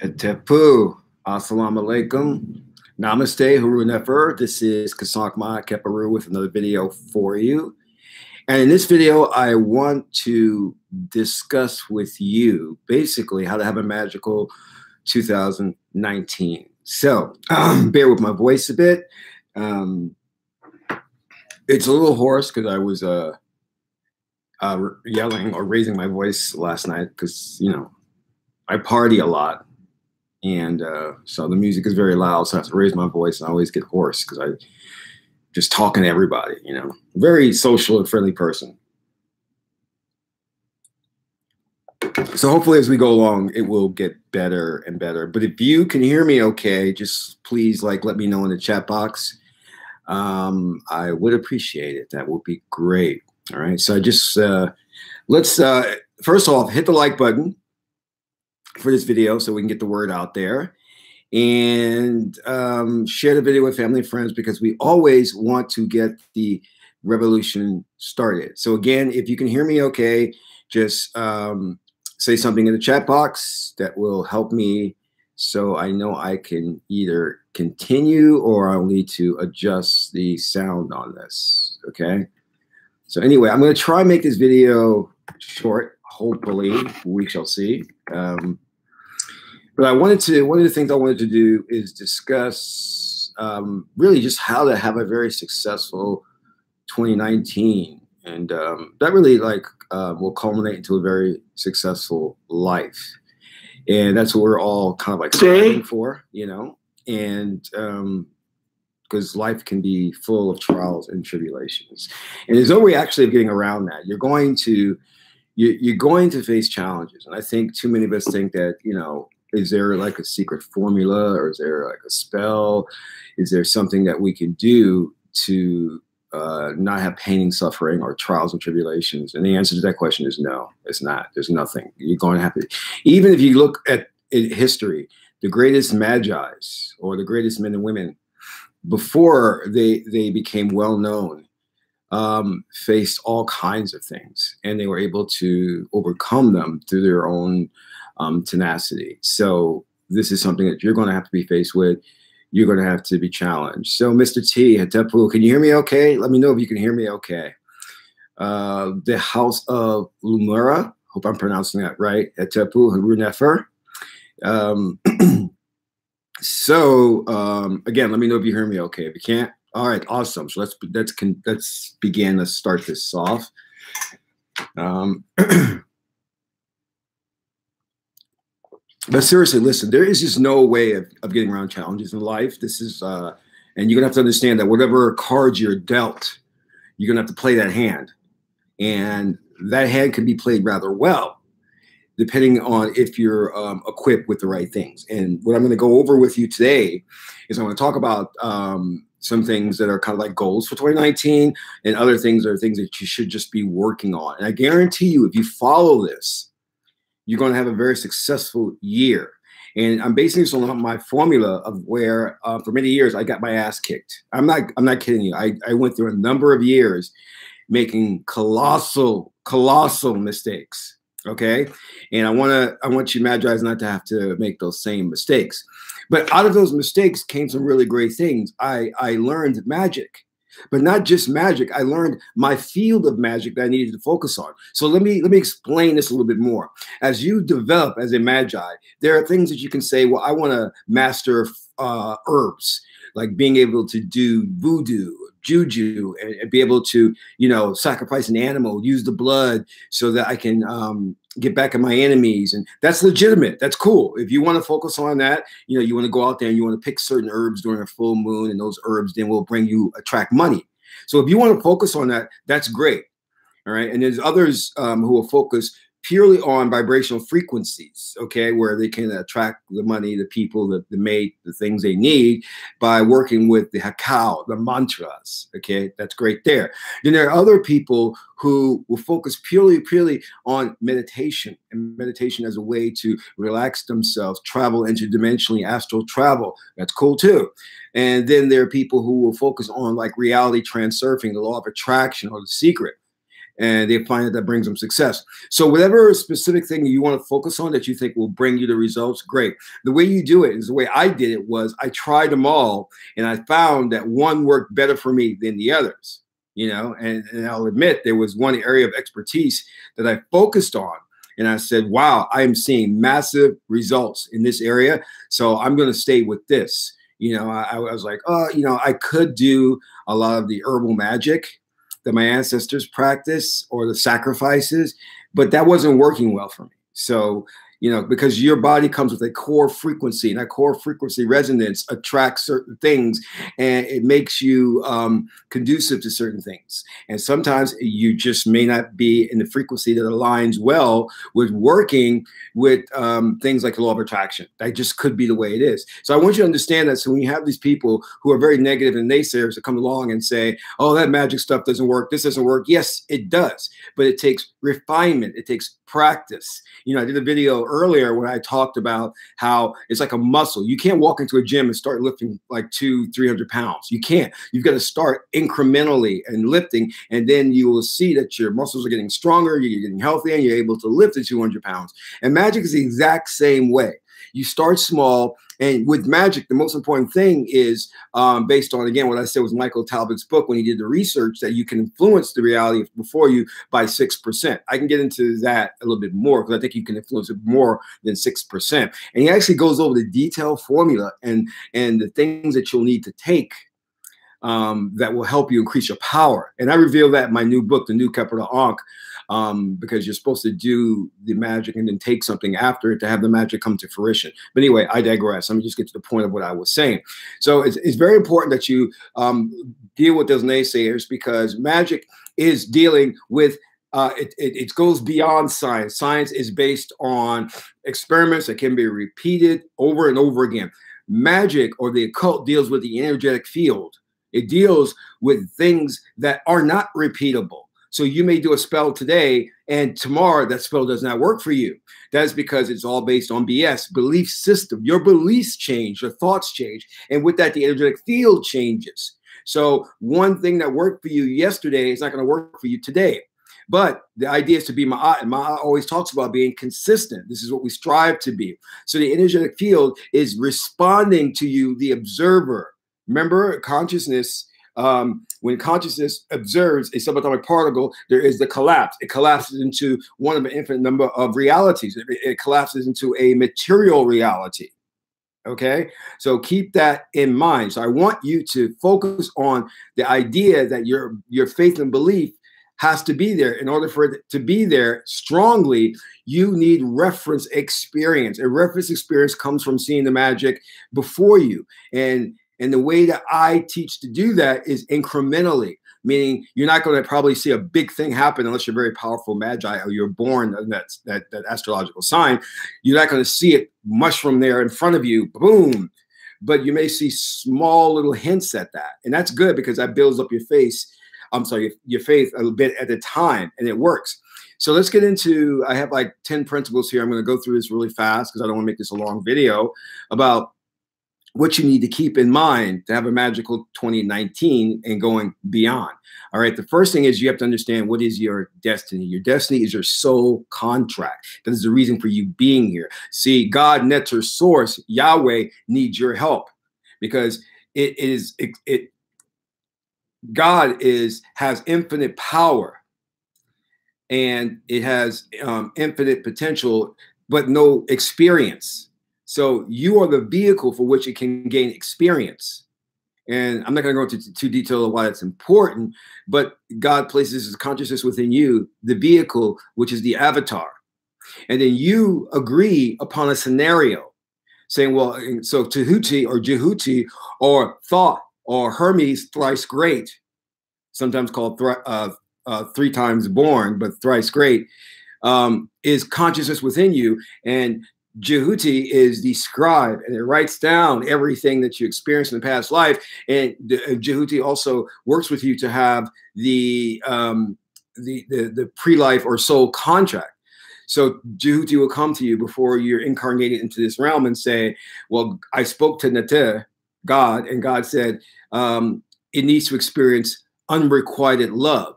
Tepu, assalamu alaikum, namaste, huru nefer. This is Kasankma Keparu with another video for you. And in this video, I want to discuss with you basically how to have a magical 2019. So bear with my voice a bit. It's a little hoarse because I was yelling or raising my voice last night because, you know, I party a lot. And so the music is very loud, so I have to raise my voice, and I always get hoarse because I just talking to everybody, you know. Very social and friendly person. So hopefully as we go along, it will get better and better. But if you can hear me okay, just please let me know in the chat box. I would appreciate it. That would be great. All right. So I just let's first off hit the like button for this video so we can get the word out there, and share the video with family and friends, because we always want to get the revolution started. So again, if you can hear me okay, just say something in the chat box that will help me, so I know I can either continue or I'll need to adjust the sound on this. Okay. So anyway, I'm going to try and make this video short. Hopefully, we shall see. But one of the things I wanted to do is discuss really just how to have a very successful 2019, and that really will culminate into a very successful life, and that's what we're all kind of striving for, you know, and because life can be full of trials and tribulations, and there's no way actually of getting around that. You're going to face challenges, and I think too many of us think that, you know, is there like a secret formula, or is there like a spell? Is there something that we can do to not have pain and suffering or trials and tribulations? And the answer to that question is no, it's not. There's nothing. You're going to have to, even if you look at history, the greatest magi's or the greatest men and women before they became well known faced all kinds of things, and they were able to overcome them through their own tenacity. So this is something that you're going to have to be faced with. You're going to have to be challenged. So Mr. T, Hatepu, can you hear me okay? Let me know if you can hear me okay. The House of Lumura, hope I'm pronouncing that right. Hatepu, Harunefer. Again, let me know if you hear me okay. If you can't, all right, awesome. So let's begin. Let's start this off. But seriously, listen, there is just no way of getting around challenges in life. This is, and you're gonna have to understand that whatever cards you're dealt, you're gonna have to play that hand, and that hand can be played rather well, depending on if you're equipped with the right things. And what I'm gonna go over with you today is I'm gonna talk about some things that are kind of like goals for 2019, and other things are things that you should just be working on. And I guarantee you, if you follow this, you're going to have a very successful year. And I'm basing this on my formula of where for many years I got my ass kicked. I'm not kidding you. I went through a number of years making colossal mistakes. Okay. And I want you Magi's not to have to make those same mistakes. But out of those mistakes came some really great things. I learned magic. But not just magic. I learned my field of magic that I needed to focus on. So let me explain this a little bit more. As you develop as a magi, there are things that you can say, well, I want to master herbs, like being able to do voodoo, juju, and be able to, you know, sacrifice an animal, use the blood so that I can get back at my enemies. And that's legitimate. That's cool. If you want to focus on that, you know, you want to go out there and you want to pick certain herbs during a full moon, and those herbs then will attract money. So if you want to focus on that, that's great. All right. And there's others who will focus purely on vibrational frequencies, okay, where they can attract the money, the people, the mate, the things they need by working with the hakao, the mantras, okay, that's great there. Then there are other people who will focus purely on meditation, and meditation as a way to relax themselves, travel interdimensionally, astral travel, that's cool too. And then there are people who will focus on like reality transurfing, the law of attraction, or the secret. and they find that brings them success. So whatever specific thing you want to focus on that you think will bring you the results, great. The way you do it is the way I did it was I tried them all, and I found that one worked better for me than the others. And I'll admit there was one area of expertise that I focused on. And I said, wow, I am seeing massive results in this area. So I'm going to stay with this. I was like, oh, I could do a lot of the herbal magic that my ancestors practice or the sacrifices, but that wasn't working well for me. So, because your body comes with a core frequency, and that core frequency resonance attracts certain things, and it makes you conducive to certain things. And sometimes you just may not be in the frequency that aligns well with working with things like the law of attraction. That just could be the way it is. So I want you to understand that. So when you have these people who are very negative and naysayers that come along and say, oh, that magic stuff doesn't work, this doesn't work. Yes, it does. But it takes refinement. It takes practice. I did a video earlier when I talked about how it's like a muscle. You can't walk into a gym and start lifting like 200-300 pounds. You can't. You've got to start incrementally and lifting, and then you will see that your muscles are getting stronger, you're getting healthy, and you're able to lift the 200 pounds. And magic is the exact same way. You start small, and with magic, the most important thing is based on, again, what I said was Michael Talbot's book when he did the research, that you can influence the reality before you by 6%. I can get into that a little bit more because I think you can influence it more than 6%. And he actually goes over the detailed formula and the things that you'll need to take that will help you increase your power. And I reveal that in my new book, The New Capital Ankh, because you're supposed to do the magic and then take something after it to have the magic come to fruition. But anyway, I digress. Let me just get to the point of what I was saying. So it's very important that you deal with those naysayers, because magic is dealing with it goes beyond science. Science is based on experiments that can be repeated over and over again. Magic, or the occult, deals with the energetic field. It deals with things that are not repeatable. So you may do a spell today, and tomorrow that spell does not work for you. That's because it's all based on BS, belief system. Your beliefs change, your thoughts change. And with that, the energetic field changes. So one thing that worked for you yesterday is not going to work for you today. But the idea is to be Ma'at, and Ma'at always talks about being consistent. This is what we strive to be. So the energetic field is responding to you, the observer. Remember, consciousness, when consciousness observes a subatomic particle, there is the collapse. It collapses into one of an infinite number of realities. It collapses into a material reality. Okay, so keep that in mind. So I want you to focus on the idea that your faith and belief has to be there. In order for it to be there strongly, you need reference experience. And reference experience comes from seeing the magic before you. And the way that I teach to do that is incrementally, meaning you're not going to probably see a big thing happen unless you're very powerful magi or you're born in that astrological sign. You're not going to see it mushroom there in front of you, boom. But you may see small little hints at that. And that's good, because that builds up your faith a little bit at a time, and it works. So let's get into, I have like 10 principles here. I'm going to go through this really fast because I don't want to make this a long video, about what you need to keep in mind to have a magical 2019 and going beyond. All right. The first thing is you have to understand what is your destiny. Your destiny is your soul contract. That is the reason for you being here. See, God, Netzer, Source, Yahweh needs your help, because God has infinite power, and it has infinite potential, but no experience. So you are the vehicle for which it can gain experience. And I'm not going to go into too detail of why that's important, but God places his consciousness within you, the vehicle, which is the avatar. And then you agree upon a scenario saying, well, so Tahuti or Jehuti or Thoth or Hermes, thrice great, sometimes called three times born, but thrice great, is consciousness within you. And Jehuti is the scribe, and it writes down everything that you experienced in the past life. And Jehuti also works with you to have the pre-life or soul contract. So Jehuti will come to you before you're incarnated into this realm and say, well, I spoke to Netzer, God, and God said it needs to experience unrequited love.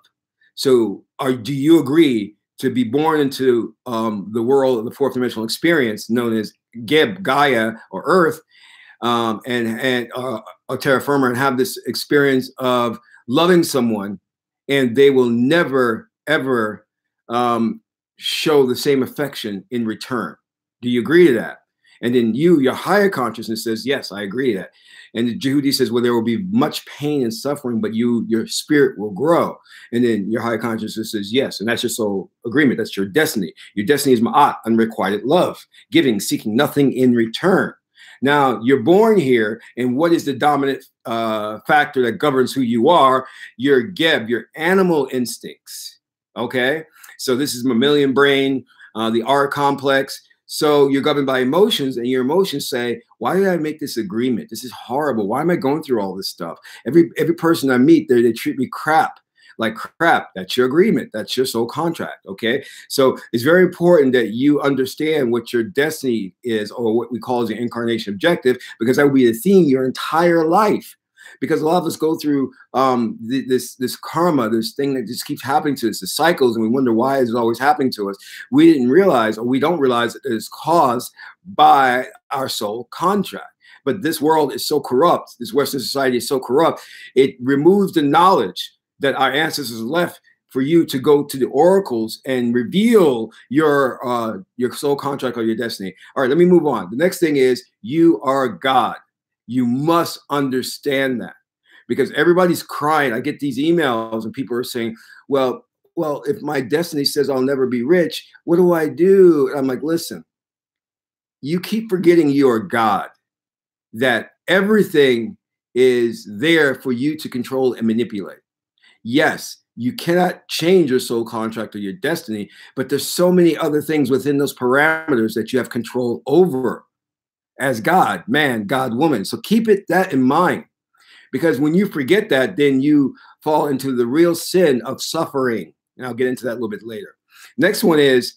So do you agree to be born into the world of the fourth dimensional experience known as Geb, Gaia, or Earth, and a terra firma, and have this experience of loving someone, and they will never ever show the same affection in return? Do you agree to that? And then your higher consciousness says, yes, I agree to that. And the Jehudi says, well, there will be much pain and suffering, but your spirit will grow. And then your higher consciousness says, yes. And that's your soul agreement. That's your destiny. Your destiny is ma'at, unrequited love, giving, seeking nothing in return. Now, you're born here, and what is the dominant factor that governs who you are? Your Geb, your animal instincts, okay? So this is mammalian brain, the R complex. So you're governed by emotions, and your emotions say, why did I make this agreement? This is horrible. Why am I going through all this stuff? Every person I meet, they treat me like crap. That's your agreement. That's your soul contract, okay? So it's very important that you understand what your destiny is, or what we call as your incarnation objective, because that will be the theme your entire life. Because a lot of us go through this karma, this thing that just keeps happening to us, the cycles, and we wonder why is it always happening to us. We didn't realize, or we don't realize, that it's caused by our soul contract. But this world is so corrupt, this Western society is so corrupt, it removes the knowledge that our ancestors left for you to go to the oracles and reveal your soul contract or your destiny. All right, let me move on. The next thing is, you are God. You must understand that, because everybody's crying. I get these emails and people are saying, well, if my destiny says I'll never be rich, what do I do? And I'm like, listen, you keep forgetting you are God, that everything is there for you to control and manipulate. Yes, you cannot change your soul contract or your destiny, but there's so many other things within those parameters that you have control over as God, man, God, woman. So keep that in mind, because when you forget that, then you fall into the real sin of suffering. And I'll get into that a little bit later. Next one is,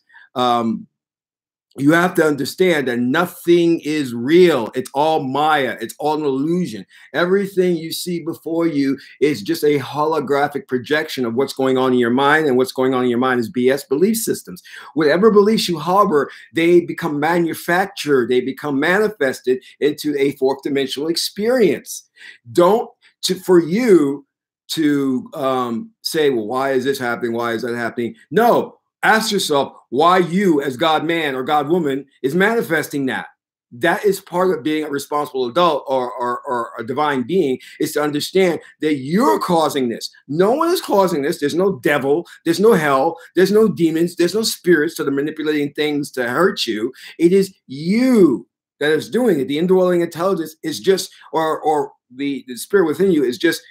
you have to understand that nothing is real. It's all Maya. It's all an illusion. Everything you see before you is just a holographic projection of what's going on in your mind, and what's going on in your mind is BS belief systems. Whatever beliefs you harbor, they become manufactured. They become manifested into a fourth dimensional experience. For you to say, well, why is this happening? Why is that happening? No. Ask yourself why you, as God man or God woman, is manifesting that. That is part of being a responsible adult or a divine being, is to understand that you're causing this. No one is causing this. There's no devil. There's no hell. There's no demons. There's no spirits that are manipulating things to hurt you. It is you that is doing it. The indwelling intelligence is just, or the spirit within you is just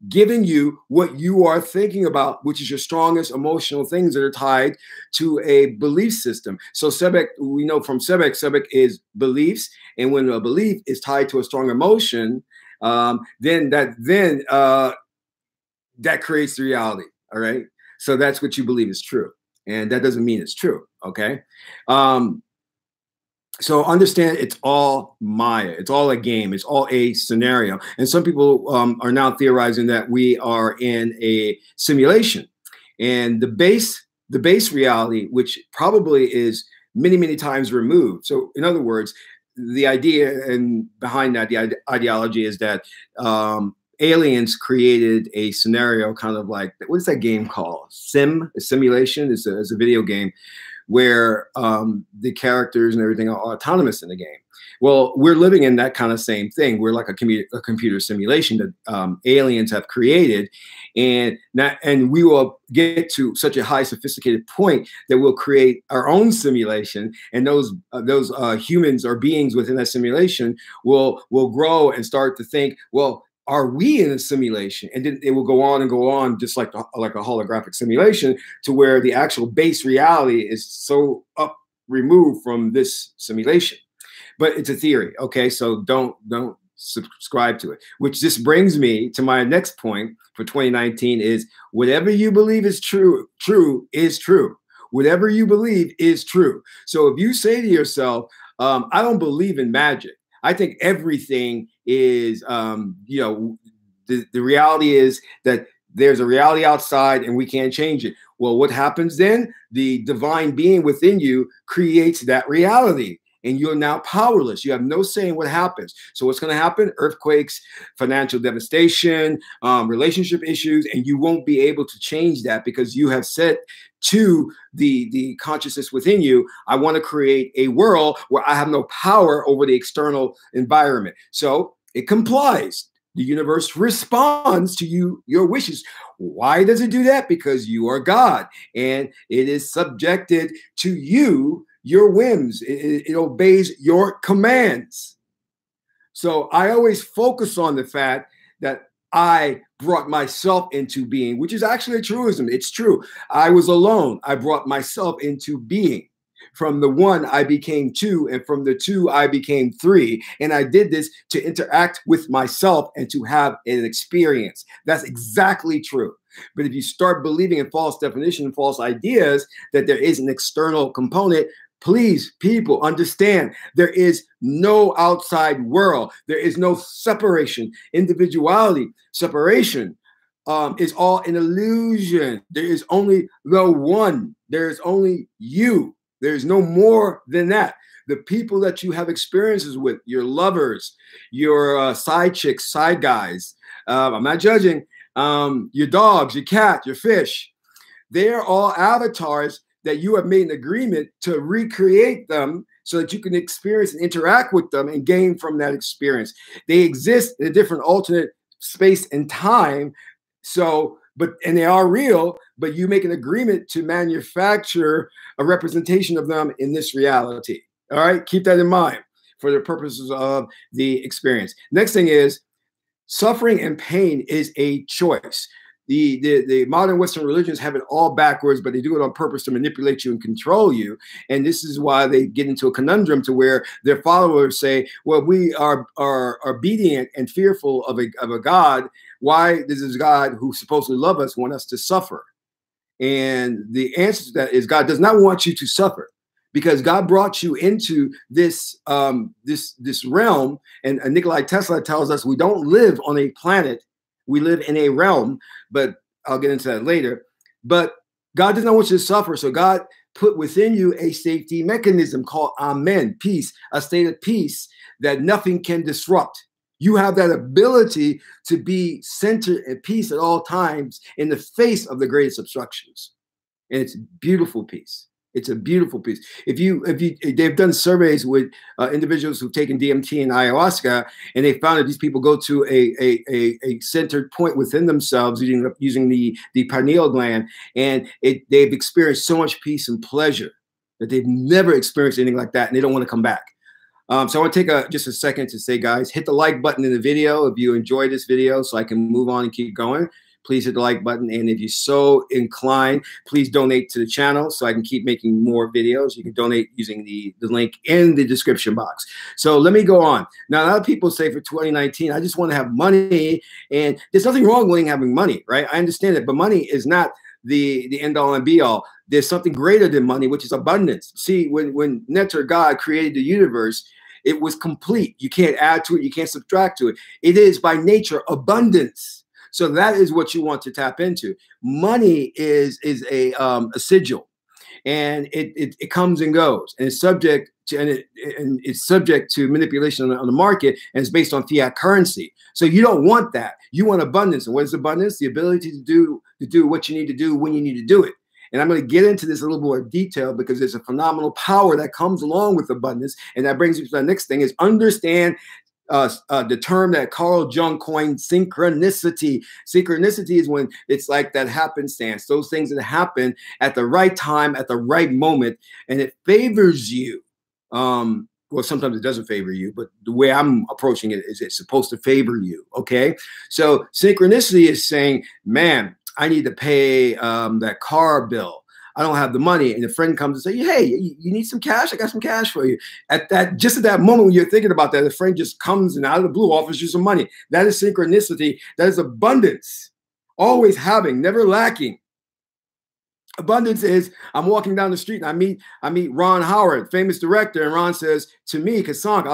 giving you what you are thinking about, which is your strongest emotional things that are tied to a belief system. So Sebek, we know from Sebek is beliefs, and when a belief is tied to a strong emotion, then that creates the reality. All right, so that's what you believe is true, and that doesn't mean it's true. Okay. So understand, it's all Maya. It's all a game. It's all a scenario. And some people are now theorizing that we are in a simulation, and the base reality, which probably is many, many times removed. So in other words, the idea and behind that, the ideology is that aliens created a scenario, kind of like, what is that game called? Simulation. It's a video game where the characters and everything are autonomous in the game. Well, we're living in that kind of same thing. We're like a computer simulation that aliens have created, and we will get to such a high sophisticated point that we'll create our own simulation, and those humans or beings within that simulation will grow and start to think, well, are we in a simulation? And then it will go on and go on, just like a holographic simulation, to where the actual base reality is so removed from this simulation. But it's a theory, okay? So don't subscribe to it. Which just brings me to my next point for 2019 is, whatever you believe is true is true. Whatever you believe is true. So if you say to yourself, I don't believe in magic, I think everything is, the reality is that There's a reality outside and we can't change it. Well, what happens then? The divine being within you creates that reality, and you're now powerless. You have no say in what happens. So what's going to happen? Earthquakes, financial devastation, relationship issues, and you won't be able to change that because you have said to the consciousness within you, I want to create a world where I have no power over the external environment. So it complies. The universe responds to your wishes. Why does it do that? Because you are God, and it is subjected to you, your whims. It obeys your commands. So I always focus on the fact that I brought myself into being, which is actually a truism. It's true. I was alone. I brought myself into being. From the one, I became two, and from the two, I became three. And I did this to interact with myself and to have an experience. That's exactly true. But if you start believing in false definition, false ideas, that there is an external component, please, people, understand there is no outside world. There is no separation, individuality, separation. Is all an illusion. There is only the one. There is only you. There's no more than that. The people that you have experiences with, your lovers, your side chicks, side guys, I'm not judging, your dogs, your cat, your fish, they're all avatars that you have made an agreement to recreate them so that you can experience and interact with them and gain from that experience. They exist in a different alternate space and time. So, and they are real, but you make an agreement to manufacture a representation of them in this reality. All right, keep that in mind for the purposes of the experience. Next thing is suffering and pain is a choice. The modern Western religions have it all backwards, but they do it on purpose to manipulate you and control you. And this is why they get into a conundrum to where their followers say, well, we are obedient and fearful of a God. Why does this God who supposedly loves us want us to suffer? And the answer to that is God does not want you to suffer, because God brought you into this this realm. And Nikola Tesla tells us we don't live on a planet. We live in a realm, but I'll get into that later. But God does not want you to suffer. So God put within you a safety mechanism called Amen, peace, a state of peace that nothing can disrupt. You have that ability to be centered at peace at all times in the face of the greatest obstructions. And it's beautiful peace. It's a beautiful piece. They've done surveys with individuals who've taken DMT and ayahuasca, and they found that these people go to a centered point within themselves using the pineal gland, and they've experienced so much peace and pleasure that they've never experienced anything like that, and they don't want to come back. So I want to take just a second to say, guys, hit the like button in the video if you enjoyed this video so I can move on and keep going. Please hit the like button. And if you're so inclined, please donate to the channel so I can keep making more videos. You can donate using the link in the description box. So let me go on. Now, a lot of people say for 2019, I just want to have money. And there's nothing wrong with having money, right? I understand it. But money is not the end all and be all. There's something greater than money, which is abundance. See, when Nectar God created the universe, it was complete. You can't add to it. You can't subtract to it. It is by nature abundance. So that is what you want to tap into. Money is a sigil, and it comes and goes, and it's subject to it's subject to manipulation on the market, and it's based on fiat currency. So you don't want that. You want abundance. And what is abundance? The ability to do what you need to do when you need to do it. And I'm going to get into this a little more detail because there's a phenomenal power that comes along with abundance, and that brings me to the next thing: is understand the term that Carl Jung coined, synchronicity. Synchronicity is when it's like that happenstance, those things that happen at the right time, at the right moment, and it favors you. Well, sometimes it doesn't favor you, but the way I'm approaching it is it's supposed to favor you, okay? So synchronicity is saying, man, I need to pay that car bill. I don't have the money. And a friend comes and says, hey, you need some cash? I got some cash for you. Just at that moment when you're thinking about that, a friend just comes and out of the blue offers you some money. That is synchronicity. That is abundance. Always having, never lacking. Abundance is I'm walking down the street and I meet Ron Howard, famous director, and Ron says to me, Kasank,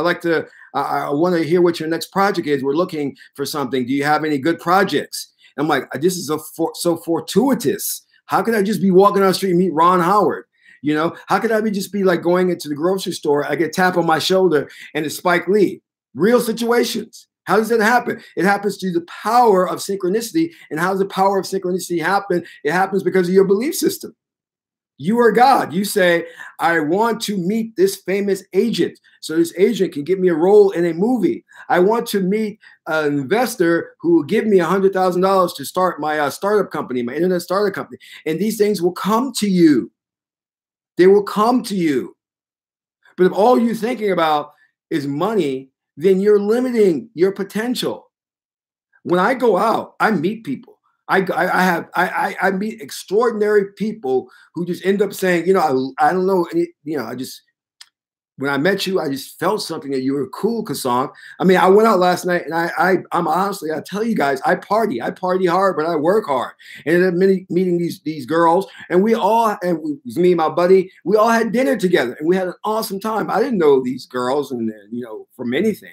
I want to hear what your next project is. We're looking for something. Do you have any good projects? I'm like, this is so fortuitous. How could I just be walking down the street and meet Ron Howard? You know, how could I just be like going into the grocery store? I get a tap on my shoulder and it's Spike Lee. Real situations. How does that happen? It happens through the power of synchronicity. And how does the power of synchronicity happen? It happens because of your belief system. You are God. You say, I want to meet this famous agent so this agent can get me a role in a movie. I want to meet an investor who will give me $100,000 to start my startup company, my internet startup company. And these things will come to you. They will come to you. But if all you're thinking about is money, then you're limiting your potential. When I go out, I meet people. I meet extraordinary people who just end up saying, you know, I don't know, when I met you, I just felt something that you were cool, Kassan. I mean, I went out last night and I'm honestly, I tell you guys, I party hard, but I work hard. And ended up meeting these girls, and it was me and my buddy, we all had dinner together and we had an awesome time. I didn't know these girls and you know, from anything.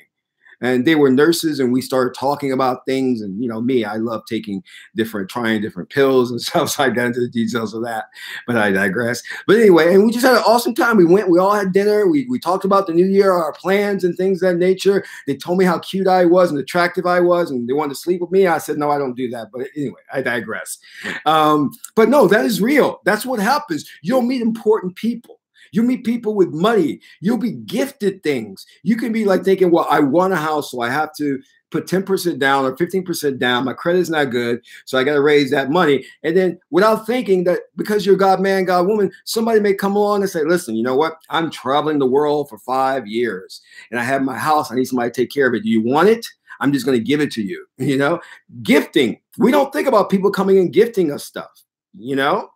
And they were nurses, and we started talking about things. And, you know, me, I love trying different pills and stuff. So I got into the details of that, but I digress. But anyway, and we just had an awesome time. We all had dinner. We talked about the new year, our plans and things of that nature. They told me how cute I was and attractive I was, and they wanted to sleep with me. I said, no, I don't do that. But anyway, I digress. But no, that is real. That's what happens. You'll meet important people. You meet people with money. You'll be gifted things. You can be like thinking, well, I want a house, so I have to put 10% down or 15% down. My credit's not good, so I got to raise that money. And then without thinking that because you're God man, God woman, somebody may come along and say, listen, you know what? I'm traveling the world for 5 years, and I have my house. I need somebody to take care of it. Do you want it? I'm just going to give it to you. You know, gifting. We don't think about people coming and gifting us stuff. You know,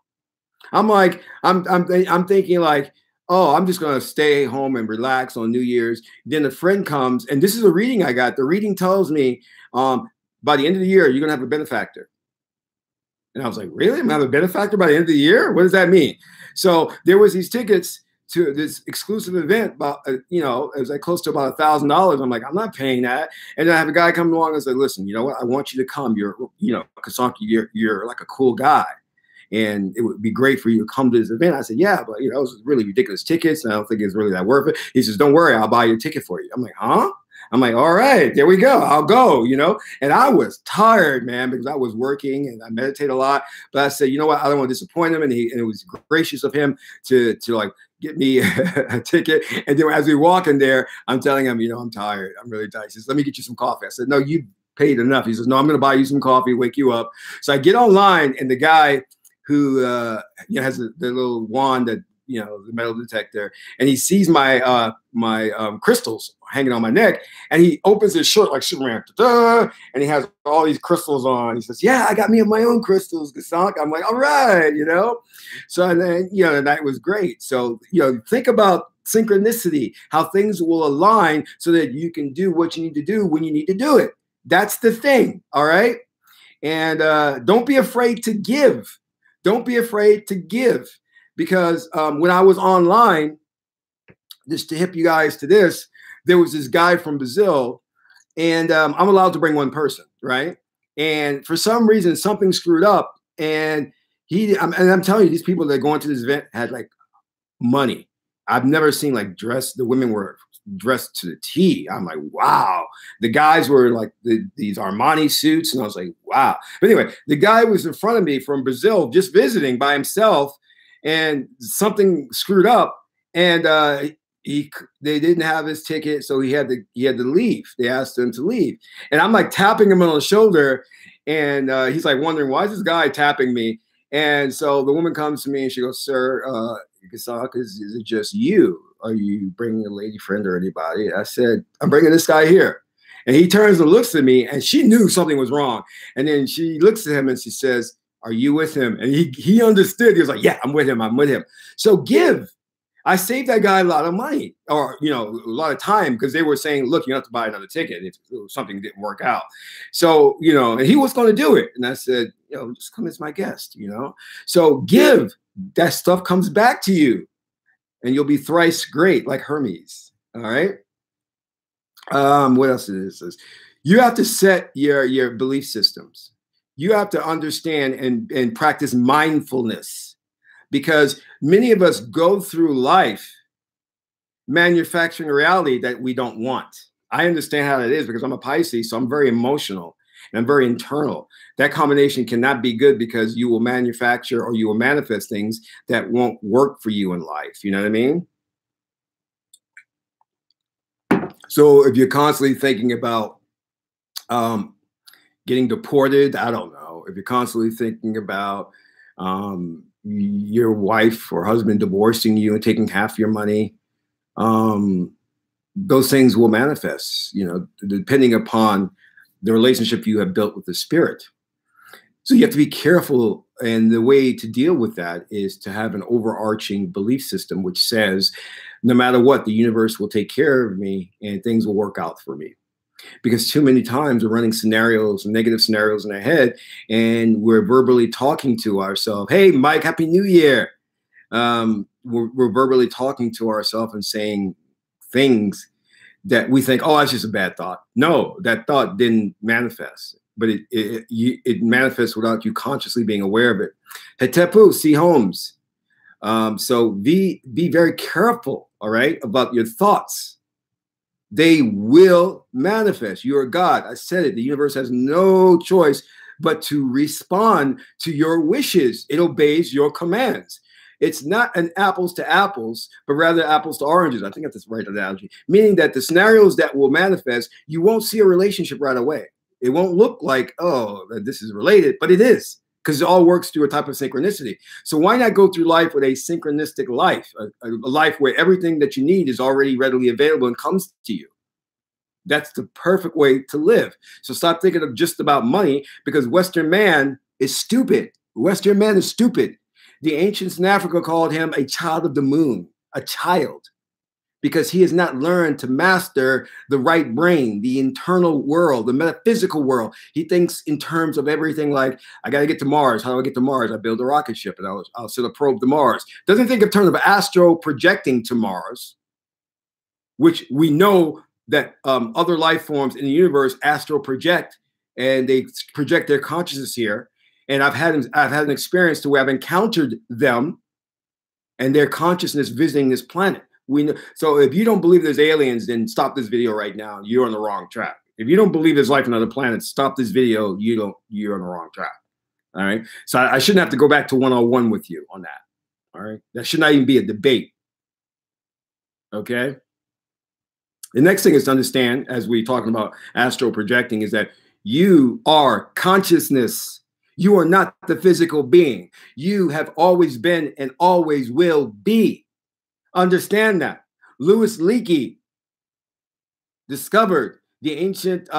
I'm thinking like, oh, I'm just going to stay home and relax on New Year's. Then a friend comes, and this is a reading I got. The reading tells me by the end of the year, you're going to have a benefactor. And I was like, really? I'm going to have a benefactor by the end of the year? What does that mean? So there was these tickets to this exclusive event, about, you know, it was like close to about $1,000. I'm like, I'm not paying that. And then I have a guy come along and say, listen, you know what? I want you to come. You're, you know, Kassan, you're like a cool guy. And it would be great for you to come to this event. I said, yeah, but you know, it was really ridiculous tickets, and I don't think it's really that worth it. He says, don't worry, I'll buy you a ticket for you. I'm like, huh? I'm like, all right, there we go. I'll go, you know? And I was tired, man, because I was working and I meditate a lot. But I said, you know what? I don't want to disappoint him. And it was gracious of him to like get me a ticket. And then as we walk in there, I'm telling him, you know, I'm tired. I'm really tired. He says, let me get you some coffee. I said, no, you paid enough. He says, no, I'm going to buy you some coffee, wake you up. So I get online, and the guy who you know, has the little wand that, you know, the metal detector, and he sees my crystals hanging on my neck, and he opens his shirt like Superman, and he has all these crystals on. He says, yeah, I got me my own crystals, Kassan. I'm like, all right, you know. So and then, you know, the night was great. So, you know, think about synchronicity, how things will align so that you can do what you need to do when you need to do it. That's the thing, all right? And don't be afraid to give. Don't be afraid to give, because when I was online, just to hip you guys to this, there was this guy from Brazil, and I'm allowed to bring one person, right? And for some reason, something screwed up, and I'm telling you, these people that go into this event had like money. I've never seen like the women were dressed to the T. I'm like, wow. The guys were like these Armani suits, and I was like, wow. But anyway, the guy was in front of me from Brazil, just visiting by himself, and something screwed up, and they didn't have his ticket, so he had to leave. They asked him to leave, and I'm like tapping him on the shoulder, and he's like wondering, why is this guy tapping me? And so the woman comes to me and she goes, sir, Kassan, is it just you? Are you bringing a lady friend or anybody? I said, I'm bringing this guy here. And he turns and looks at me, and she knew something was wrong. And then she looks at him and she says, are you with him? And he understood. He was like, yeah, I'm with him. I'm with him. So give. I saved that guy a lot of money, or, you know, a lot of time, because they were saying, look, you have to buy another ticket if something didn't work out. So, you know, and he was going to do it. And I said, you know, just come as my guest, you know. So give. That stuff comes back to you, and you'll be thrice great like Hermes. All right. What else is this? You have to set your belief systems. you have to understand and practice mindfulness, because many of us go through life manufacturing a reality that we don't want. I understand how that is because I'm a Pisces, so I'm very emotional and I'm very internal. That combination cannot be good because you will manufacture or you will manifest things that won't work for you in life. You know what I mean? So if you're constantly thinking about getting deported, I don't know. If you're constantly thinking about your wife or husband divorcing you and taking half your money, those things will manifest, you know, depending upon the relationship you have built with the spirit. So you have to be careful. And the way to deal with that is to have an overarching belief system, which says, no matter what, the universe will take care of me and things will work out for me. Because too many times we're running scenarios, negative scenarios in our head, and we're verbally talking to ourselves. Hey, Mike, Happy New Year. We're verbally talking to ourselves and saying things that we think, oh, that's just a bad thought. No, that thought didn't manifest, but it manifests without you consciously being aware of it. Hetepu, see Holmes. So be very careful, all right, about your thoughts. They will manifest. You're a God. I said it. The universe has no choice but to respond to your wishes. It obeys your commands. It's not an apples to apples, but rather apples to oranges. I think that's the right analogy, meaning that the scenarios that will manifest, you won't see a relationship right away. It won't look like, oh, this is related, but it is, because it all works through a type of synchronicity. So why not go through life with a synchronistic life, a life where everything that you need is already readily available and comes to you? That's the perfect way to live. So stop thinking of just about money, because Western man is stupid. Western man is stupid. The ancients in Africa called him a child of the moon, a child, because he has not learned to master the right brain, the internal world, the metaphysical world. He thinks in terms of everything like, I got to get to Mars. How do I get to Mars? I build a rocket ship and I'll send a probe to Mars. Doesn't think in terms of astro projecting to Mars, which we know that other life forms in the universe astral project, and they project their consciousness here. And I've had an experience to where I've encountered them and their consciousness visiting this planet. We know, so if you don't believe there's aliens, then stop this video right now. You're on the wrong track. If you don't believe there's life on other planets, stop this video. You're on the wrong track. All right. So I shouldn't have to go back to 101 with you on that. All right. That should not even be a debate. Okay. The next thing is to understand, as we're talking about astral projecting, is that you are consciousness. You are not the physical being. You have always been and always will be. Understand that. Louis Leakey discovered the ancient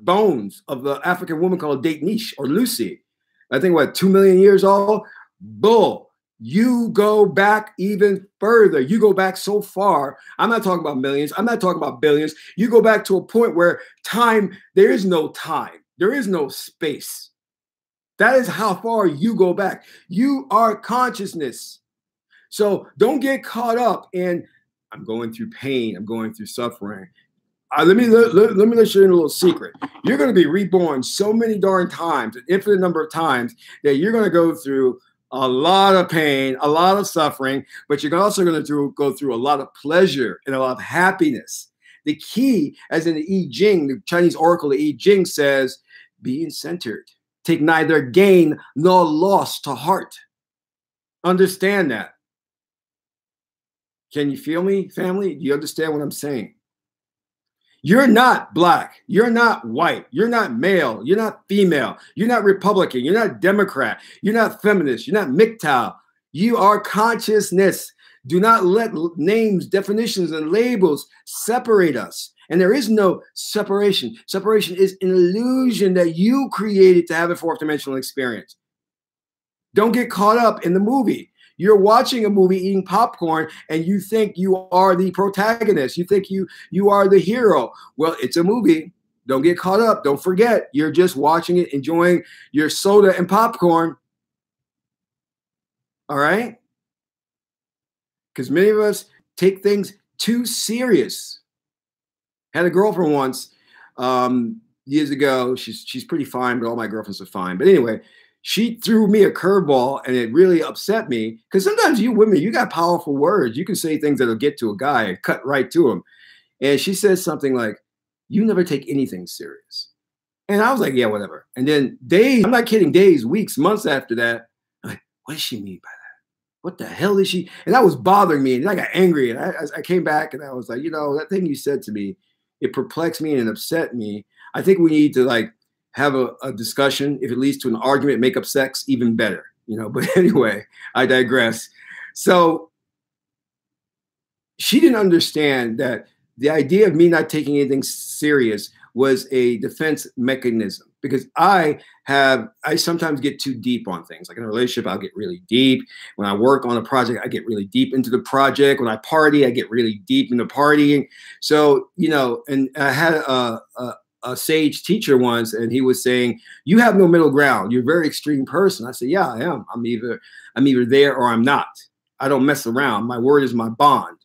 bones of the African woman called Date-Niche, or Lucy. I think, what, 2 million years old? Bull. You go back even further. You go back so far. I'm not talking about millions. I'm not talking about billions. You go back to a point where time, there is no time. There is no space. That is how far you go back. You are consciousness. So don't get caught up in, I'm going through pain, I'm going through suffering. Let me let you in a little secret. You're going to be reborn so many darn times, an infinite number of times, that you're going to go through a lot of pain, a lot of suffering, but you're also going to go through a lot of pleasure and a lot of happiness. The key, as in the I Ching, the Chinese oracle, the I Ching says, being centered. Take neither gain nor loss to heart. Understand that. Can you feel me, family? Do you understand what I'm saying? You're not black. You're not white. You're not male. You're not female. You're not Republican. You're not Democrat. You're not feminist. You're not MGTOW. You are consciousness. Do not let names, definitions, and labels separate us. And there is no separation. Separation is an illusion that you created to have a fourth dimensional experience. Don't get caught up in the movie. You're watching a movie, eating popcorn, and you think you are the protagonist. You think you are the hero. Well, it's a movie. Don't get caught up. Don't forget, you're just watching it, enjoying your soda and popcorn. All right? Because many of us take things too serious. Had a girlfriend once. years ago. She's pretty fine, but all my girlfriends are fine. But anyway, she threw me a curveball, and it really upset me because sometimes you women, you got powerful words. You can say things that'll get to a guy and cut right to him. And she says something like, "You never take anything serious." And I was like, "Yeah, whatever." And then days, I'm not kidding, days, weeks, months after that, I'm like, what does she mean by that? What the hell is she? And that was bothering me. And I got angry. And I came back and I was like, that thing you said to me, it perplexed me and upset me. I think we need to like have a discussion. If it leads to an argument, make up sex even better, But anyway, I digress. So she didn't understand that the idea of me not taking anything serious was a defense mechanism, because I sometimes get too deep on things. Like in a relationship, I'll get really deep. When I work on a project, I get really deep into the project. When I party, I get really deep into partying. So, and I had a sage teacher once, and he was saying, "You have no middle ground. You're a very extreme person." I said, "Yeah, I am. I'm either there or I'm not. I don't mess around. My word is my bond."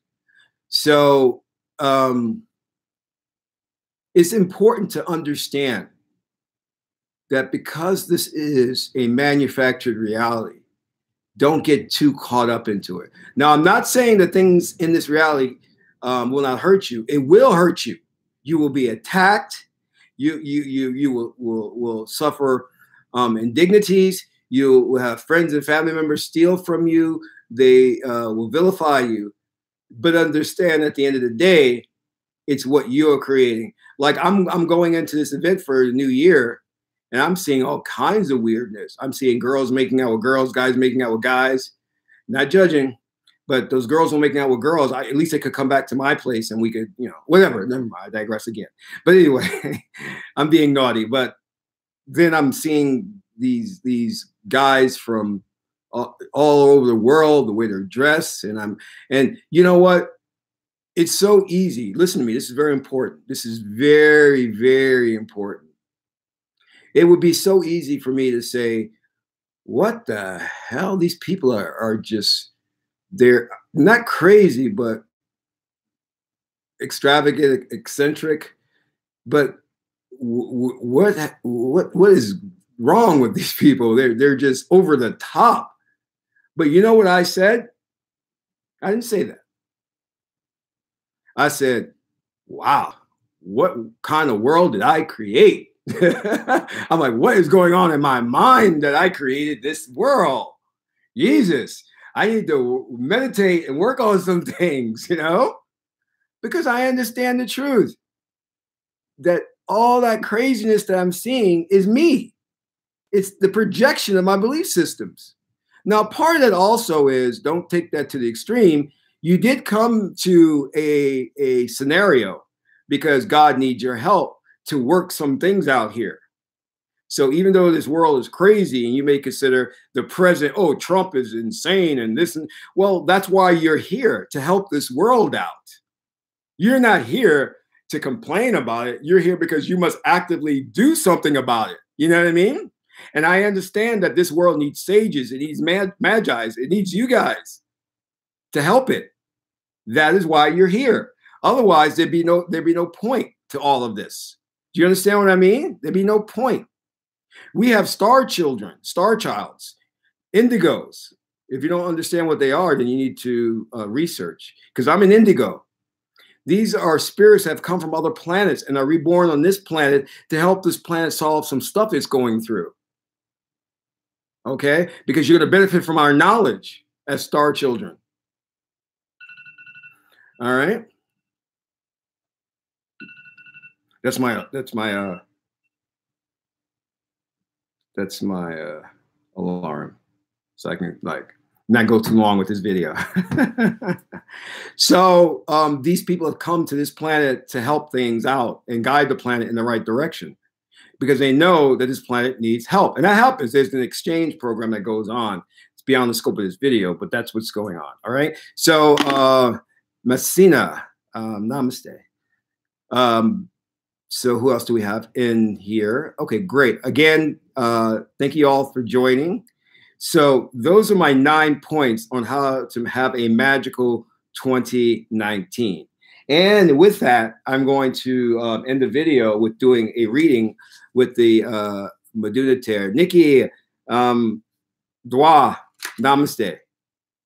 So it's important to understand that because this is a manufactured reality, don't get too caught up into it. Now, I'm not saying that things in this reality will not hurt you. It will hurt you. You will be attacked. You will suffer indignities. You will have friends and family members steal from you. They will vilify you. But understand at the end of the day, it's what you're creating. Like I'm going into this event for the new year, and I'm seeing all kinds of weirdness. I'm seeing girls making out with girls, guys making out with guys. Not judging, but those girls were making out with girls. At least they could come back to my place and we could, whatever. Never mind, I digress again. But anyway, I'm being naughty. But then I'm seeing these guys from all over the world, the way they're dressed, and you know what? It's so easy. Listen to me. This is very important. This is very, very important. It would be so easy for me to say, what the hell? These people are just, they're not crazy, but extravagant, eccentric. But what is wrong with these people? They're just over the top. But you know what I said? I didn't say that. I said, wow, what kind of world did I create? I'm like, what is going on in my mind that I created this world? Jesus, I need to meditate and work on some things, because I understand the truth that all that craziness that I'm seeing is me. It's the projection of my belief systems. Now, part of that also is, don't take that to the extreme. You did come to a scenario because God needs your help to work some things out here. So even though this world is crazy and you may consider the president, oh, Trump is insane and this, well, that's why you're here, to help this world out. You're not here to complain about it. You're here because you must actively do something about it. You know what I mean? And I understand that this world needs sages. It needs magis. It needs you guys to help it. That is why you're here. Otherwise, there'd be no point to all of this. Do you understand what I mean? There'd be no point. We have star children, star childs, indigos. If you don't understand what they are, then you need to research, because I'm an indigo. These are spirits that have come from other planets and are reborn on this planet to help this planet solve some stuff it's going through. Okay? Because you're going to benefit from our knowledge as star children. All right? That's my alarm. So I can not go too long with this video. So these people have come to this planet to help things out and guide the planet in the right direction, because they know that this planet needs help. And that help is, there's an exchange program that goes on. It's beyond the scope of this video, but that's what's going on. All right. So Messina, namaste. So who else do we have in here? Okay, great. Again, thank you all for joining. So those are my 9 points on how to have a magical 2019. And with that, I'm going to end the video with doing a reading with the Madhudater. Nikki, Dwa, Namaste.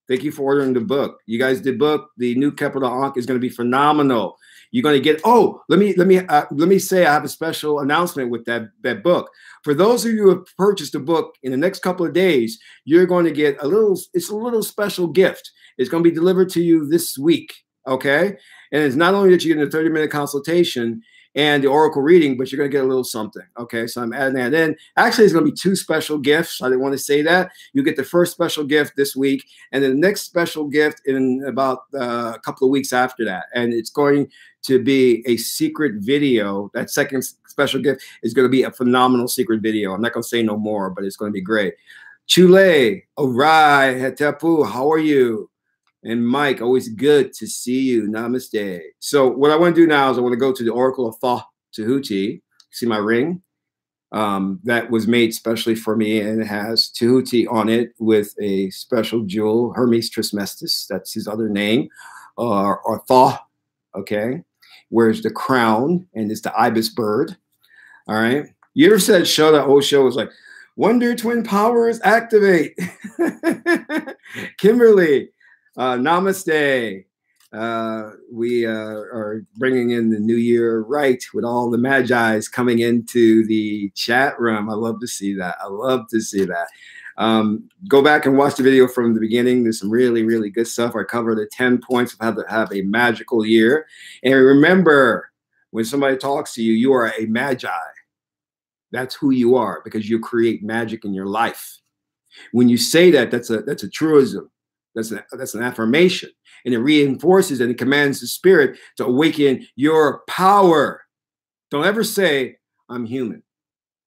Thank you for ordering the book. You guys, the book, the new Capital Ankh is going to be phenomenal. You're going to get. Oh, let me say I have a special announcement with that book. For those of you who have purchased the book in the next couple of days, you're going to get a little. It's a little special gift. It's going to be delivered to you this week. Okay, and it's not only that you get a 30-minute consultation and the oracle reading, but you're going to get a little something. Okay, so I'm adding that in. Actually, it's going to be 2 special gifts. I didn't want to say that. You get the first special gift this week, and then the next special gift in about a couple of weeks after that. And it's going to be a secret video. That second special gift is going to be a phenomenal secret video. I'm not going to say no more, but it's going to be great. Chule, Orai, Hetepu, how are you? And Mike, always good to see you. Namaste. So what I want to do now is I want to go to the Oracle of Thoth Tahuti. See my ring? That was made specially for me, and it has Tahuti on it with a special jewel, Hermes Trismegistus. That's his other name, or Thoth. Okay. Where's the crown? And it's the ibis bird. All right. You ever said show, that old show was like, Wonder Twin Powers activate. Kimberly. Namaste. We are bringing in the new year right with all the Magi's coming into the chat room. I love to see that. I love to see that. Go back and watch the video from the beginning. There's some really, really good stuff. I cover the 10 points of how to have a magical year. And remember, when somebody talks to you, you are a Magi. That's who you are, because you create magic in your life. When you say that, that's a truism. That's an affirmation, and it reinforces and it commands the spirit to awaken your power. Don't ever say, I'm human.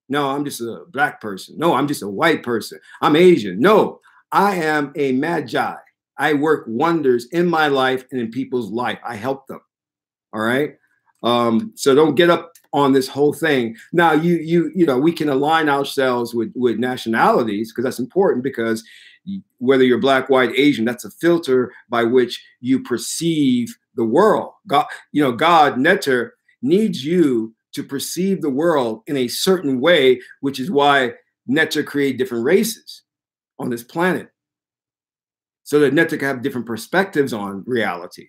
No, I'm just a black person. No, I'm just a white person. I'm Asian. No, I am a Magi. I work wonders in my life and in people's life. I help them. All right. So don't get up on this whole thing. Now, you know, we can align ourselves with nationalities, because that's important, because whether you're black, white, Asian, that's a filter by which you perceive the world. God, you know, God, Netter, needs you to perceive the world in a certain way, which is why Netter created different races on this planet, so that Netter can have different perspectives on reality.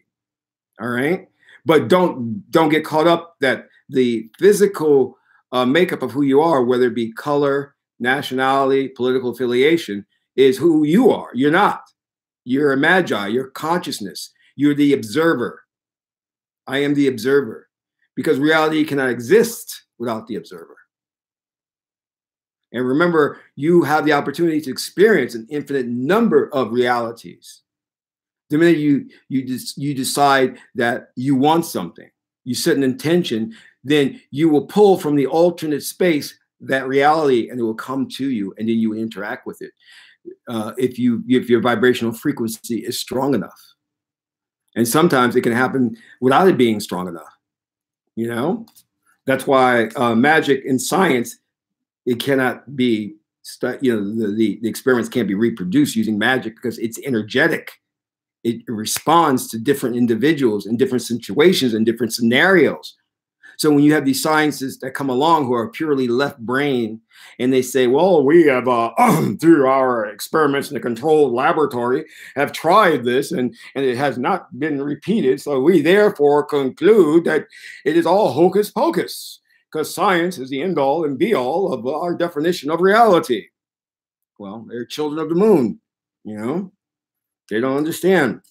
All right. But don't get caught up that the physical makeup of who you are, whether it be color, nationality, political affiliation, is who you are. You're not. You're a Magi. You're consciousness. You're the observer. I am the observer, because reality cannot exist without the observer. And remember, you have the opportunity to experience an infinite number of realities. The minute you decide that you want something, you set an intention, then you will pull from the alternate space that reality, and it will come to you, and then you interact with it. If your vibrational frequency is strong enough. And sometimes it can happen without it being strong enough. You know, that's why magic in science, it cannot be, you know, the experiments can't be reproduced using magic, because it's energetic. It responds to different individuals in different situations and different scenarios. So when you have these scientists that come along who are purely left brain, and they say, well, we have, through our experiments in a controlled laboratory, have tried this, and it has not been repeated. So we therefore conclude that it is all hocus pocus, because science is the end all and be all of our definition of reality. Well, they're children of the moon, you know, they don't understand.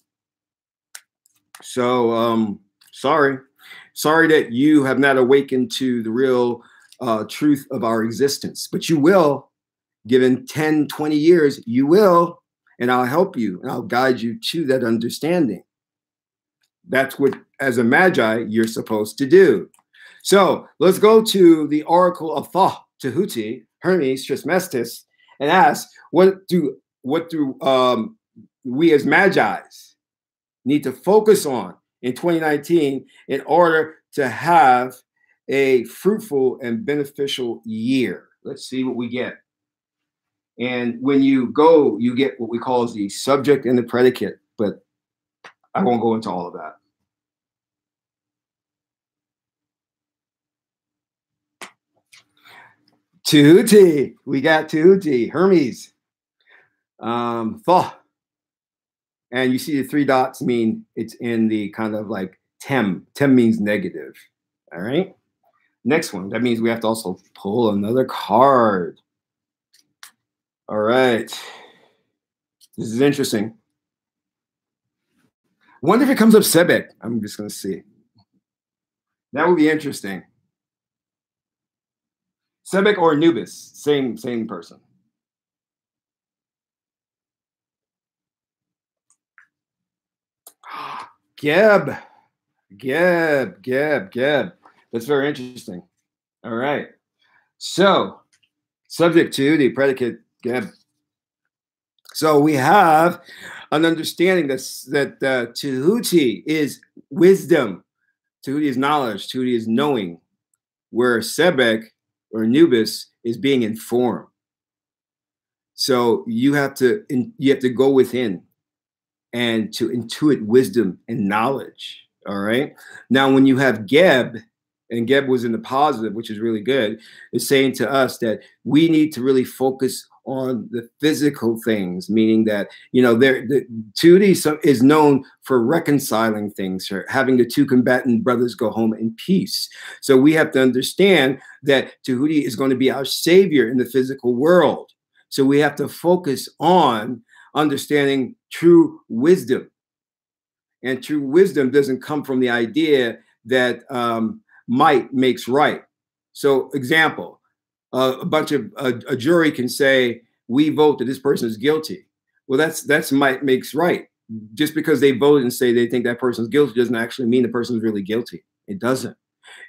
So sorry that you have not awakened to the real truth of our existence, but you will. Given 10, 20 years, you will, and I'll help you, and I'll guide you to that understanding. That's what, as a Magi, you're supposed to do. So let's go to the Oracle of Thoth Tahuti, Hermes Trismegistus, and ask, what do we as Magi's need to focus on in 2019 in order to have a fruitful and beneficial year? Let's see what we get. And when you go, you get what we call the subject and the predicate, but I won't go into all of that. Tahuti. We got Tahuti, Hermes, Thoth. And you see the 3 dots mean it's in the kind of like Tem. Tem means negative. All right. Next one. That means we have to also pull another card. All right. This is interesting. Wonder if it comes up Sebek. I'm just going to see. That would be interesting. Sebek or Anubis. Same person. Geb. That's very interesting. All right. So, subject to the predicate Geb. So we have an understanding that Tahuti is wisdom, Tahuti is knowledge, Tahuti is knowing, where Sebek or Anubis is being informed. So you have to go within and to intuit wisdom and knowledge. All right. Now, when you have Geb, and Geb was in the positive, which is really good, is saying to us that we need to really focus on the physical things, meaning that, you know, the Tahuti is known for reconciling things, for having the 2 combatant brothers go home in peace. So we have to understand that Tahuti is going to be our savior in the physical world. So we have to focus on understanding true wisdom. And true wisdom doesn't come from the idea that might makes right. So example, a jury can say, we vote that this person is guilty. Well, that's might makes right. Just because they vote and say they think that person's guilty doesn't actually mean the person is really guilty. It doesn't.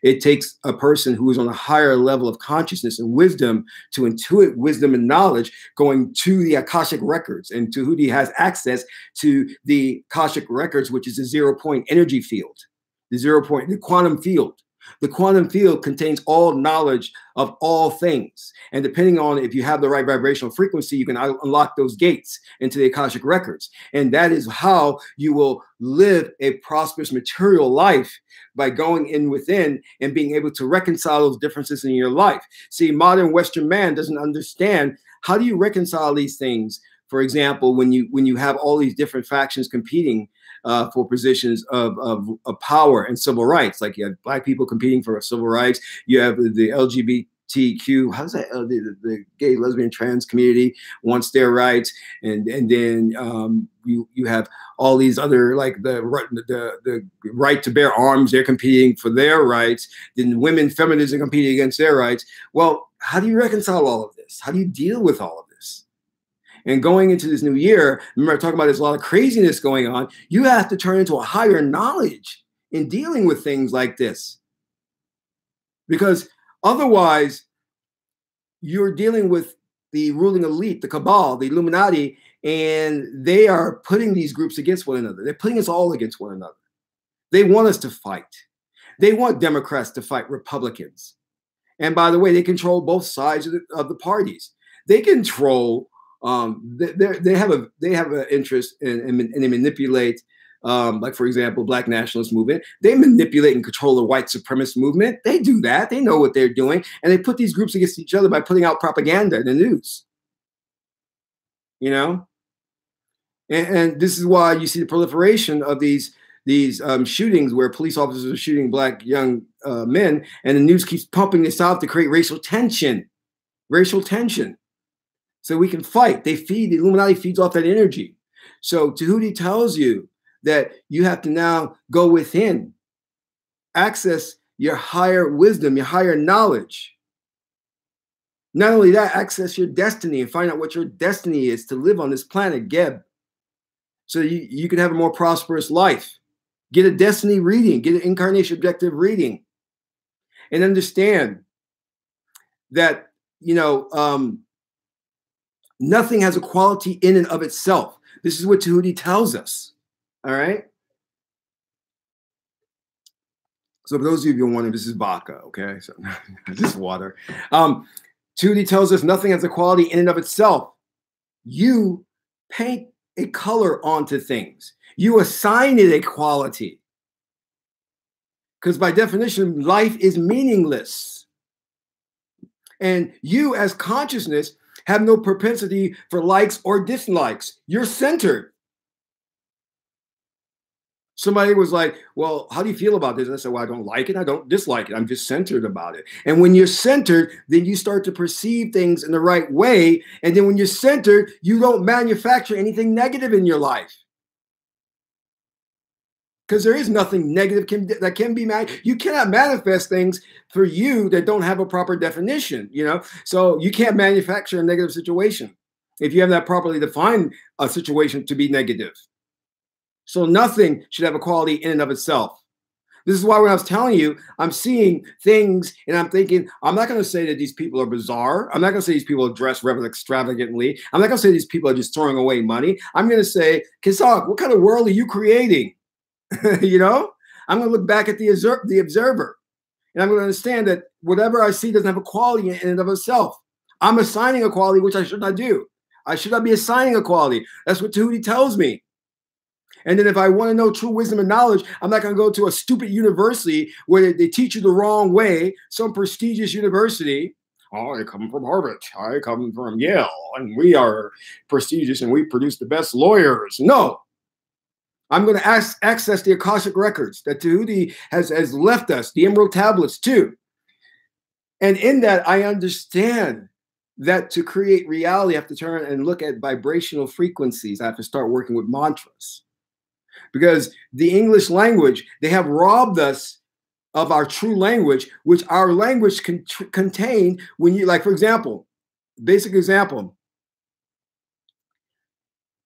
It takes a person who is on a higher level of consciousness and wisdom to intuit wisdom and knowledge, going to the Akashic records. And Tahuti has access to the Akashic records, which is a 0-point energy field, the quantum field. The quantum field contains all knowledge of all things. And depending on if you have the right vibrational frequency, you can unlock those gates into the Akashic records. And that is how you will live a prosperous material life, by going in within and being able to reconcile those differences in your life. See, modern Western man doesn't understand, how do you reconcile these things? For example, when you have all these different factions competing for positions of power and civil rights, like you have Black people competing for civil rights, you have the LGBTQ, how's that? The gay, lesbian, trans community wants their rights, and then you have all these other, like the right to bear arms, they're competing for their rights. Then women, feminists are competing against their rights. Well, how do you reconcile all of this? How do you deal with all of this? And going into this new year, remember I talking about there's a lot of craziness going on. You have to turn into a higher knowledge in dealing with things like this. Because otherwise, you're dealing with the ruling elite, the cabal, the Illuminati, and they are putting these groups against one another. They're putting us all against one another. They want us to fight. They want Democrats to fight Republicans. And by the way, they control both sides of the parties. They control. They have an interest and they manipulate, like for example, Black nationalist movement. They manipulate and control the white supremacist movement. They do that. They know what they're doing, and they put these groups against each other by putting out propaganda in the news. You know, and this is why you see the proliferation of these shootings where police officers are shooting Black young men, and the news keeps pumping this out to create racial tension. So we can fight. The Illuminati feeds off that energy. So Tahuti tells you that you have to now go within, access your higher wisdom, your higher knowledge. Not only that, access your destiny and find out what your destiny is to live on this planet, Geb. So you can have a more prosperous life. Get a destiny reading, get an incarnation objective reading, and understand that, you know, nothing has a quality in and of itself. This is what Tahuti tells us. All right. So for those of you who are wondering, this is vodka, okay? So this is water. Tahuti tells us nothing has a quality in and of itself. You paint a color onto things. You assign it a quality. Because by definition, life is meaningless. And you as consciousness have no propensity for likes or dislikes. You're centered. Somebody was like, well, how do you feel about this? And I said, well, I don't like it. I don't dislike it. I'm just centered about it. And when you're centered, then you start to perceive things in the right way. And then when you're centered, you don't manufacture anything negative in your life. Because there is nothing negative that can be you cannot manifest things for you that don't have a proper definition, you know? So you can't manufacture a negative situation if you have not properly defined a situation to be negative. So nothing should have a quality in and of itself. This is why when I was telling you, I'm seeing things and I'm thinking, I'm not going to say that these people are bizarre. I'm not going to say these people dress rather extravagantly. I'm not going to say these people are just throwing away money. I'm going to say, Kisak, what kind of world are you creating? You know, I'm going to look back at the observer, and I'm going to understand that whatever I see doesn't have a quality in and of itself. I'm assigning a quality which I should not do. I should not be assigning a quality. That's what Tahuti tells me. And then if I want to know true wisdom and knowledge, I'm not going to go to a stupid university where they teach you the wrong way, some prestigious university. Oh, I come from Harvard. I come from Yale, and we are prestigious, and we produce the best lawyers. No. I'm going to access the Akashic records that Tahuti has left us, the Emerald Tablets too. And in that, I understand that to create reality, I have to turn and look at vibrational frequencies. I have to start working with mantras. Because the English language, they have robbed us of our true language, which our language can contain when you, like, for example, basic example,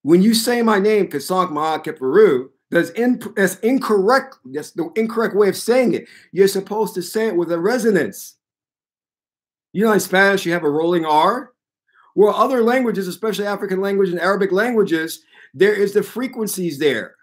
when you say my name, Kasank Maha Keperu, that's incorrect. That's the incorrect way of saying it. You're supposed to say it with a resonance. You know, in Spanish, you have a rolling R. Well, other languages, especially African language and Arabic languages, there is the frequencies there.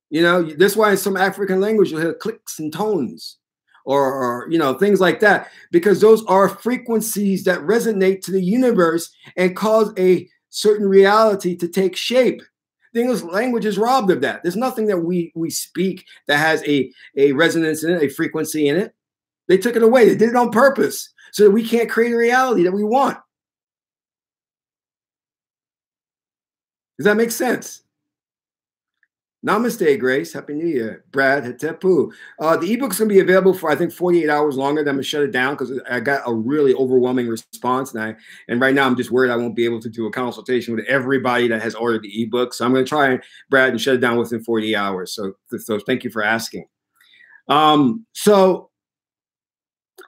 You know, that's why in some African language, you'll hear clicks and tones or, you know, things like that, because those are frequencies that resonate to the universe and cause a certain reality to take shape. The English language is robbed of that. There's nothing that we speak that has a resonance in it, a frequency in it. They took it away. They did it on purpose so that we can't create a reality that we want. Does that make sense? Namaste, Grace. Happy New Year. Brad Hatepu. The ebook's going to be available for, I think, 48 hours longer. Then I'm going to shut it down because I got a really overwhelming response. And right now I'm just worried I won't be able to do a consultation with everybody that has ordered the ebook. So I'm going to try, Brad, and shut it down within 48 hours. So thank you for asking. So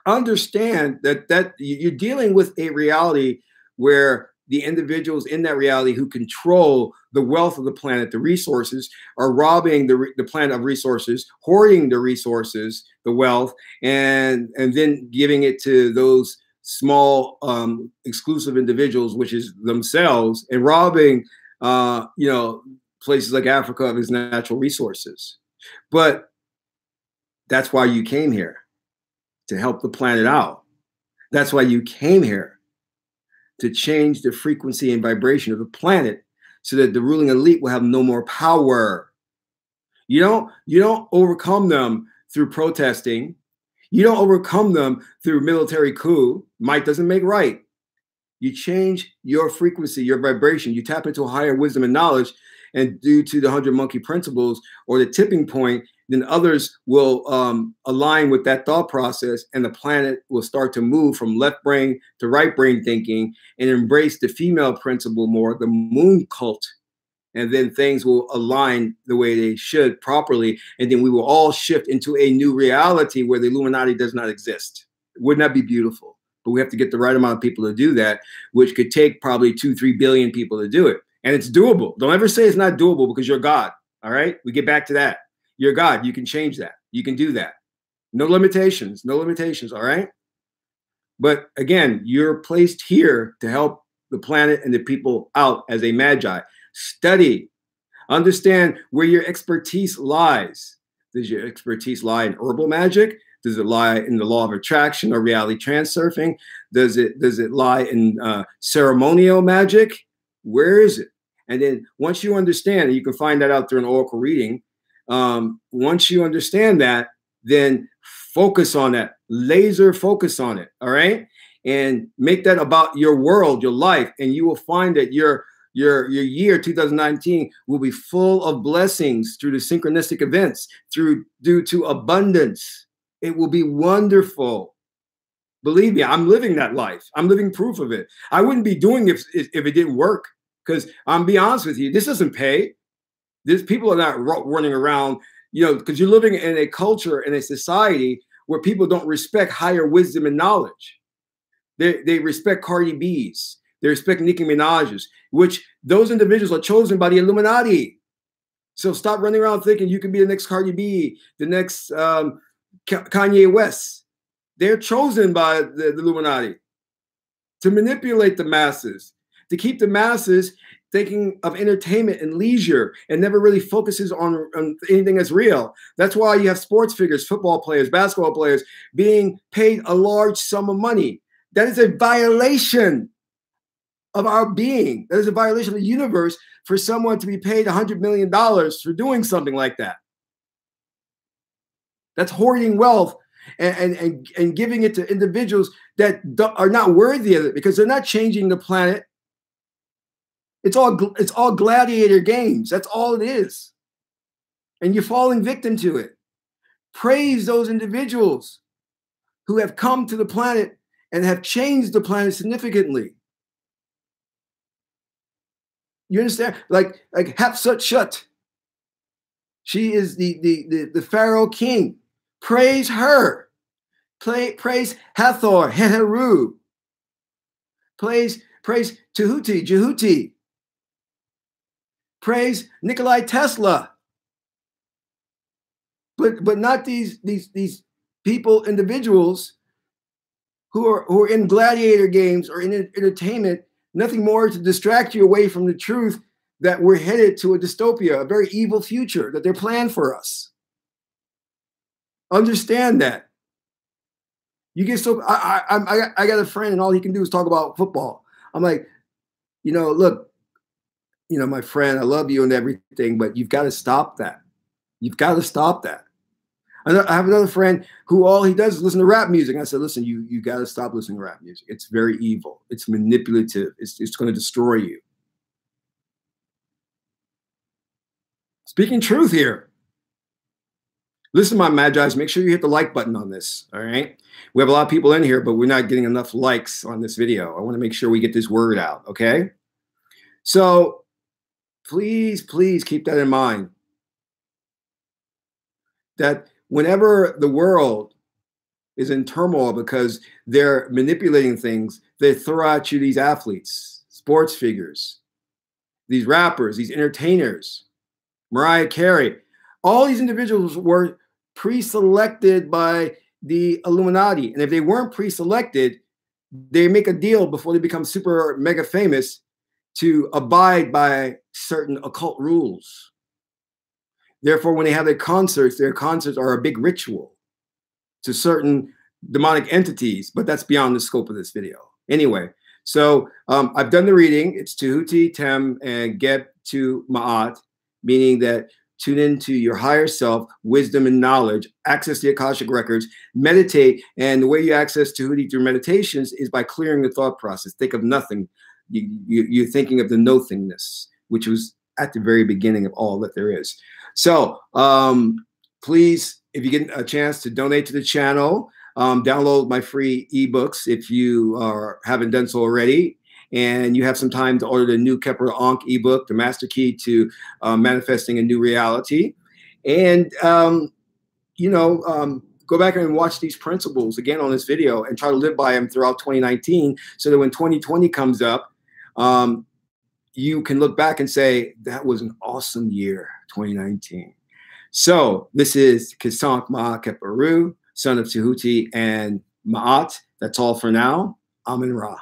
understand that you're dealing with a reality where the individuals in that reality who control the wealth of the planet, the resources, are robbing the planet of resources, hoarding the resources, the wealth, and then giving it to those small exclusive individuals, which is themselves, and robbing you know, places like Africa of its natural resources. But that's why you came here, to help the planet out. That's why you came here, to change the frequency and vibration of the planet so that the ruling elite will have no more power. You don't overcome them through protesting. You don't overcome them through military coup. Might doesn't make right. You change your frequency, your vibration. You tap into a higher wisdom and knowledge, and due to the 100 monkey principles or the tipping point, then others will align with that thought process, and the planet will start to move from left brain to right brain thinking and embrace the female principle more, the moon cult. And then things will align the way they should properly. And then we will all shift into a new reality where the Illuminati does not exist. Wouldn't that be beautiful? But we have to get the right amount of people to do that, which could take probably 2-3 billion people to do it. And it's doable. Don't ever say it's not doable, because you're God. All right. We get back to that. You're God. You can change that. You can do that. No limitations. No limitations. All right. But again, you're placed here to help the planet and the people out as a magi. Study. Understand where your expertise lies. Does your expertise lie in herbal magic? Does it lie in the law of attraction or reality transurfing? Does it lie in ceremonial magic? Where is it? And then once you understand, and you can find that out through an oracle reading, once you understand that, then focus on that, laser focus on it. All right. and make that about your world, your life, and you will find that your year 2019 will be full of blessings through the synchronistic events, due to abundance. It will be wonderful. Believe me, I'm living that life. I'm living proof of it. I wouldn't be doing it if it didn't work, because I'm be honest with you, this doesn't pay. These people are not running around, because you're living in a culture, in a society where people don't respect higher wisdom and knowledge. They respect Cardi B's. They respect Nicki Minaj's, which those individuals are chosen by the Illuminati. So stop running around thinking you can be the next Cardi B, the next Kanye West. They're chosen by the Illuminati to manipulate the masses, to keep the masses thinking of entertainment and leisure, and never really focuses on anything that's real. That's why you have sports figures, football players, basketball players being paid a large sum of money. That is a violation of our being. That is a violation of the universe for someone to be paid $100 million for doing something like that. That's hoarding wealth and giving it to individuals that are not worthy of it, because they're not changing the planet. It's all gladiator games. That's all it is. And you're falling victim to it. Praise those individuals who have come to the planet and have changed the planet significantly. You understand? Like Hatshepsut. She is the Pharaoh king. Praise her. Praise Hathor, Heru. Praise Tahuti, Jehuti. Praise Nikolai Tesla. But not these people, individuals who are in gladiator games or in entertainment, nothing more to distract you away from the truth that we're headed to a dystopia, a very evil future that they're planned for us. Understand that. You get so I got a friend and all he can do is talk about football. I'm like, look, my friend, I love you and everything, but you've got to stop that. You've got to stop that. I have another friend who all he does is listen to rap music. And I said, listen, you got to stop listening to rap music. It's very evil. It's manipulative. It's going to destroy you. Speaking truth here. Listen, my Magi's, make sure you hit the like button on this, all right? We have a lot of people in here, but we're not getting enough likes on this video. I want to make sure we get this word out, okay? So please, please keep that in mind, that whenever the world is in turmoil because they're manipulating things, they throw at you these athletes, sports figures, these rappers, these entertainers, Mariah Carey. All these individuals were pre-selected by the Illuminati. And if they weren't pre-selected, they make a deal before they become super mega famous to abide by certain occult rules. Therefore, when they have their concerts are a big ritual to certain demonic entities, but that's beyond the scope of this video. Anyway, so I've done the reading. It's Tahuti, Tem, and Geb to Ma'at, meaning that tune into your higher self, wisdom and knowledge, access the Akashic records, meditate. And the way you access Tahuti through meditations is by clearing the thought process. Think of nothing. You're thinking of the no-thingness, which was at the very beginning of all that there is. So please, if you get a chance to donate to the channel, download my free ebooks if you haven't done so already. And you have some time to order the new Kepler Ankh ebook, The Master Key to Manifesting a New Reality. And, go back and watch these principles again on this video and try to live by them throughout 2019 so that when 2020 comes up, you can look back and say, that was an awesome year, 2019. So this is Kisank Ma Keperu, son of Tahuti and Ma'at. That's all for now. Amen Ra.